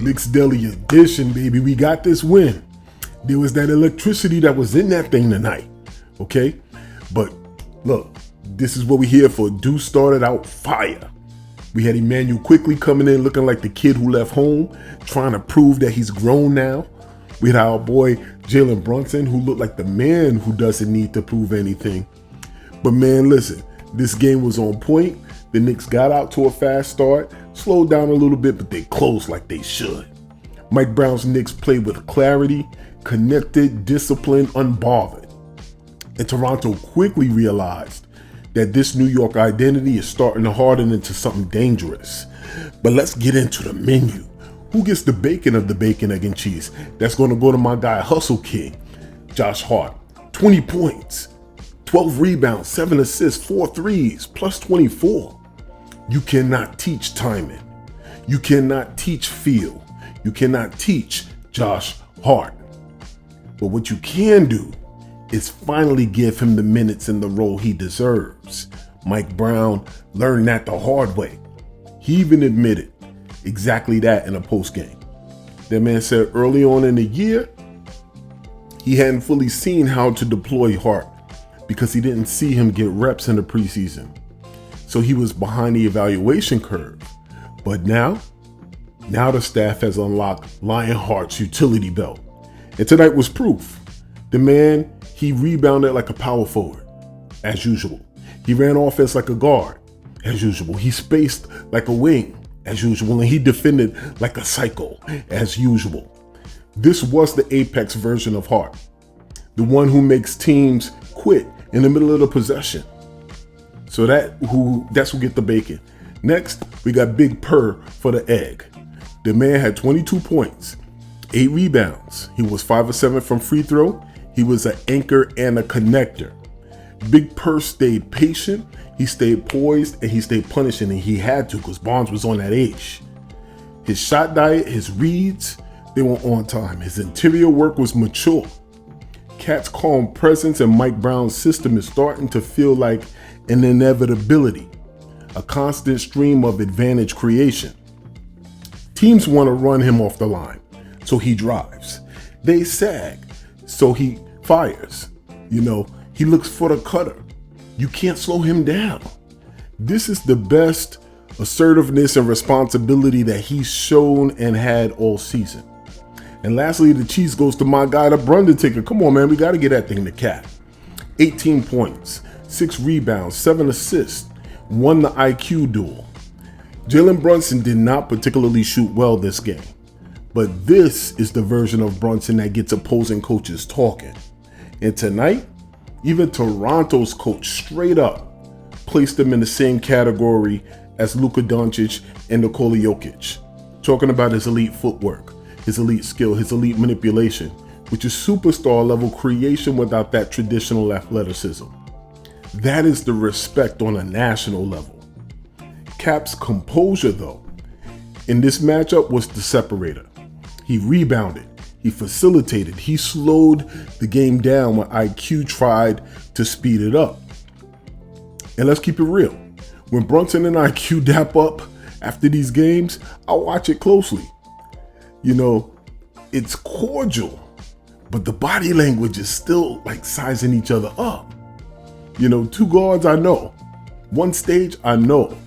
Knicks Deli Edition, baby. We got this win. There was that electricity that was in that thing tonight, okay? But look, this is what we here for. Deuce started out fire. We had Emmanuel quickly coming in looking like the kid who left home, trying to prove that he's grown now. We had our boy Jalen Brunson, who looked like the man who doesn't need to prove anything. But man, listen, this game was on point. The Knicks got out to a fast start, slowed down a little bit, but they closed like they should. Mike Brown's Knicks played with clarity, connected, disciplined, unbothered. And Toronto quickly realized that this New York identity is starting to harden into something dangerous. But let's get into the menu. Who gets the bacon of the bacon, egg, and cheese? That's going to go to my guy, Hustle King, Josh Hart. 20 points, 12 rebounds, 7 assists, 4 threes, plus 24. You cannot teach timing. You cannot teach feel. You cannot teach Josh Hart. But what you can do is finally give him the minutes in the role he deserves. Mike Brown learned that the hard way. He even admitted exactly that in a postgame. That man said early on in the year, he hadn't fully seen how to deploy Hart because he didn't see him get reps in the preseason. So he was behind the evaluation curve. But now the staff has unlocked Lionheart's utility belt. And tonight was proof. The man, he rebounded like a power forward, as usual. He ran offense like a guard, as usual. He spaced like a wing, as usual. And he defended like a psycho, as usual. This was the apex version of Hart. The one who makes teams quit in the middle of the possession. So that's who get the bacon. Next, we got Big Purr for the egg. The man had 22 points, 8 rebounds. He was 5 of 7 from free throw. He was an anchor and a connector. Big Purr stayed patient, he stayed poised, and he stayed punishing, and he had to because Barnes was on that age. His shot diet, his reads, they were on time. His interior work was mature. Cat's calm presence and Mike Brown's system is starting to feel like an inevitability, a constant stream of advantage creation. Teams want to run him off the line, so he drives. They sag, so he fires. He looks for the cutter. You can't slow him down. This is the best assertiveness and responsibility that he's shown and had all season. And lastly, the cheese goes to my guy, the Brunson ticker. Come on, man, we got to get that thing to Cat. 18 points, 6 rebounds, 7 assists, won the IQ duel. Jalen Brunson did not particularly shoot well this game, but this is the version of Brunson that gets opposing coaches talking. And tonight, even Toronto's coach straight up placed him in the same category as Luka Doncic and Nikola Jokic, talking about his elite footwork, his elite skill, his elite manipulation, which is superstar level creation without that traditional athleticism. That is the respect on a national level. Cap's composure, though, in this matchup was the separator. He rebounded, he facilitated, he slowed the game down when IQ tried to speed it up. And let's keep it real. When Brunson and IQ dap up after these games, I'll watch it closely. It's cordial, but the body language is still like sizing each other up. Two guards I know. One stage I know.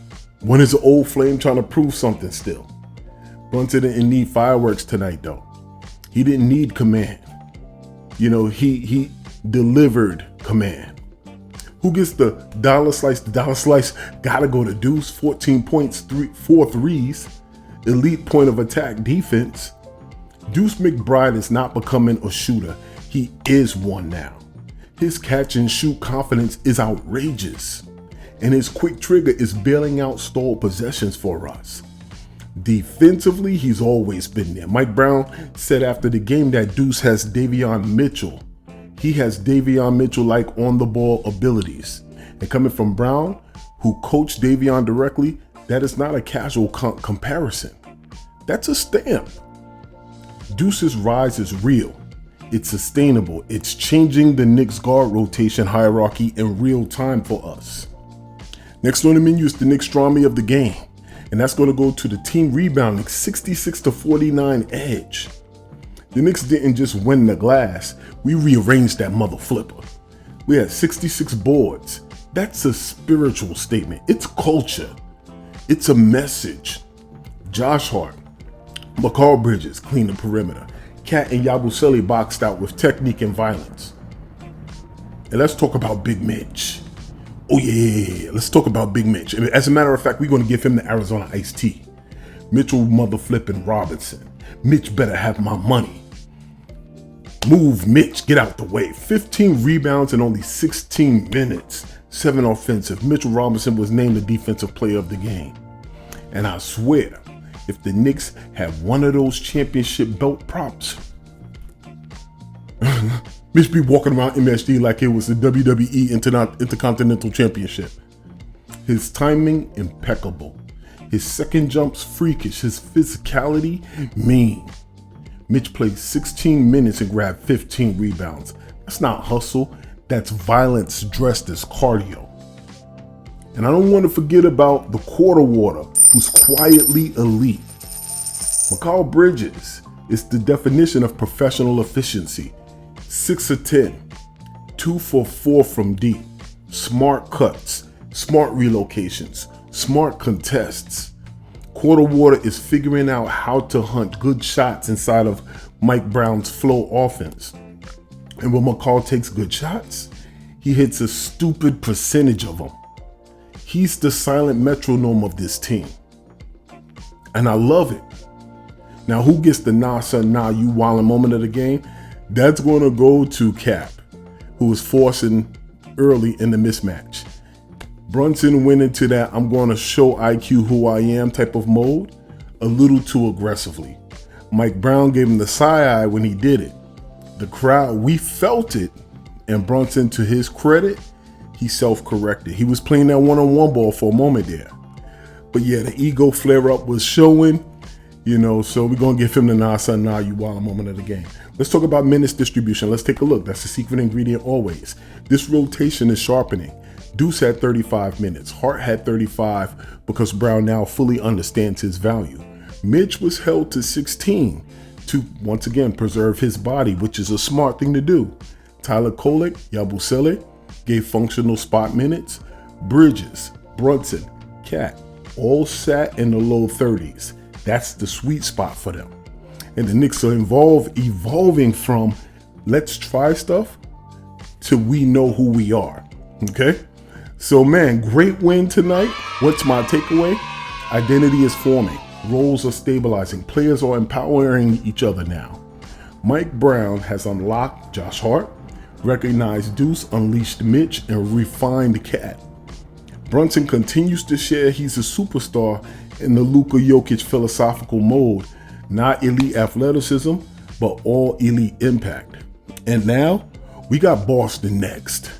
One is an old flame trying to prove something still. Brunson didn't need fireworks tonight though. He didn't need command. He delivered command. Who gets the dollar slice? The dollar slice gotta go to Deuce. 14 points, 4 threes. Elite point of attack defense. Deuce McBride is not becoming a shooter. He is one now. His catch and shoot confidence is outrageous. And his quick trigger is bailing out stalled possessions for us. Defensively, he's always been there. Mike Brown said after the game that Deuce has Davion Mitchell. He has Davion Mitchell-like on-the-ball abilities. And coming from Brown, who coached Davion directly, that is not a casual comparison. That's a stamp. Deuce's rise is real. It's sustainable. It's changing the Knicks guard rotation hierarchy in real time for us. Next on the menu is the Knicks drama of the game. And that's going to go to the team rebounding 66-49 edge. The Knicks didn't just win the glass. We rearranged that mother flipper. We had 66 boards. That's a spiritual statement. It's culture. It's a message. Josh Hart, Mikal Bridges cleaned the perimeter. Cat and Yabusele boxed out with technique and violence. And let's talk about Big Mitch. Oh yeah, let's talk about Big Mitch. As a matter of fact, we're going to give him the Arizona iced tea. Mitchell mother flipping Robinson. Mitch better have my money. Move, Mitch, get out the way. 15 rebounds in only 16 minutes. 7 offensive. Mitchell Robinson was named the defensive player of the game. And I swear, if the Knicks had one of those championship belt props, Mitch be walking around MSG like it was the WWE Intercontinental Championship. His timing, impeccable. His second jump's freakish. His physicality, mean. Mitch played 16 minutes and grabbed 15 rebounds. That's not hustle. That's violence dressed as cardio. And I don't want to forget about the quarter water, who's quietly elite. Mikal Bridges is the definition of professional efficiency. 6 of 10, 2 for 4 from deep, smart cuts, smart relocations, smart contests. Quarter water is figuring out how to hunt good shots inside of Mike Brown's flow offense. And when Mikal takes good shots, he hits a stupid percentage of them. He's the silent metronome of this team. And I love it. Now, who gets the nah son, nah you wildin' moment of the game? That's going to go to Cap, who was forcing early in the mismatch. Brunson went into that I'm going to show IQ who I am type of mode a little too aggressively. Mike Brown gave him the side eye when he did it. The crowd, we felt it, and Brunson, to his credit, he self-corrected. He was playing that one-on-one ball for a moment there. But yeah, the ego flare-up was showing, so we're going to give him the nah son, nah you wild moment of the game. Let's talk about minutes distribution. Let's take a look. That's the secret ingredient always. This rotation is sharpening. Deuce had 35 minutes. Hart had 35 because Brown now fully understands his value. Mitch was held to 16 to, once again, preserve his body, which is a smart thing to do. Tyler Kolek, Yabusele gave functional spot minutes. Bridges, Brunson, Cat all sat in the low 30s. That's the sweet spot for them. And the Knicks are evolving from let's try stuff to we know who we are. Okay? So man, great win tonight. What's my takeaway? Identity is forming. Roles are stabilizing. Players are empowering each other now. Mike Brown has unlocked Josh Hart, recognized Deuce, unleashed Mitch, and refined Cat. Brunson continues to share he's a superstar in the Luka Jokic philosophical mode. Not elite athleticism, but all elite impact. And now, we got Boston next.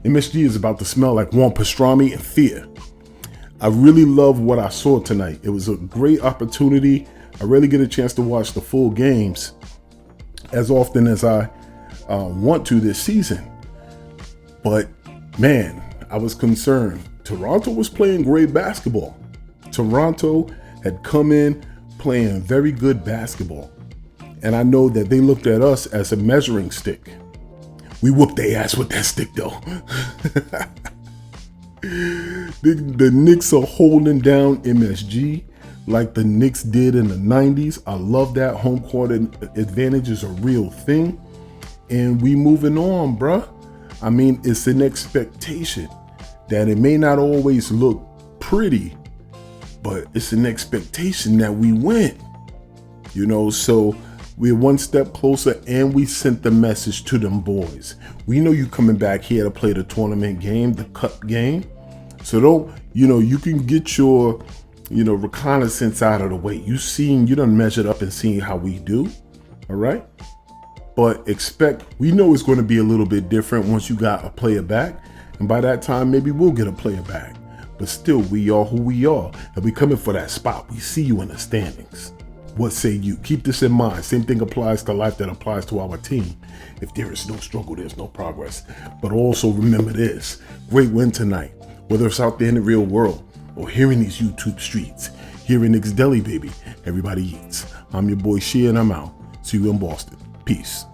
MSG is about to smell like warm pastrami and fear. I really love what I saw tonight. It was a great opportunity. I rarely get a chance to watch the full games as often as I want to this season. But man, I was concerned. Toronto was playing great basketball. Toronto had come in playing very good basketball. And I know that they looked at us as a measuring stick. We whooped their ass with that stick though. The Knicks are holding down MSG like the Knicks did in the 90s. I love that. Home court advantage is a real thing. And we moving on, bruh. I mean, it's an expectation that it may not always look pretty, but it's an expectation that we win. So we're one step closer, and we sent the message to them boys. We know you coming back here to play the tournament game, the cup game. So don't, you can get your, reconnaissance out of the way. You done measured up and seen how we do. All right. But we know it's going to be a little bit different once you got a player back. And by that time, maybe we'll get a player back. But still, we are who we are. And we coming for that spot. We see you in the standings. What say you? Keep this in mind. Same thing applies to life that applies to our team. If there is no struggle, there's no progress. But also remember this. Great win tonight. Whether it's out there in the real world or here in these YouTube streets, here in Knicks Deli, baby. Everybody eats. I'm your boy Shea, and I'm out. See you in Boston. Peace.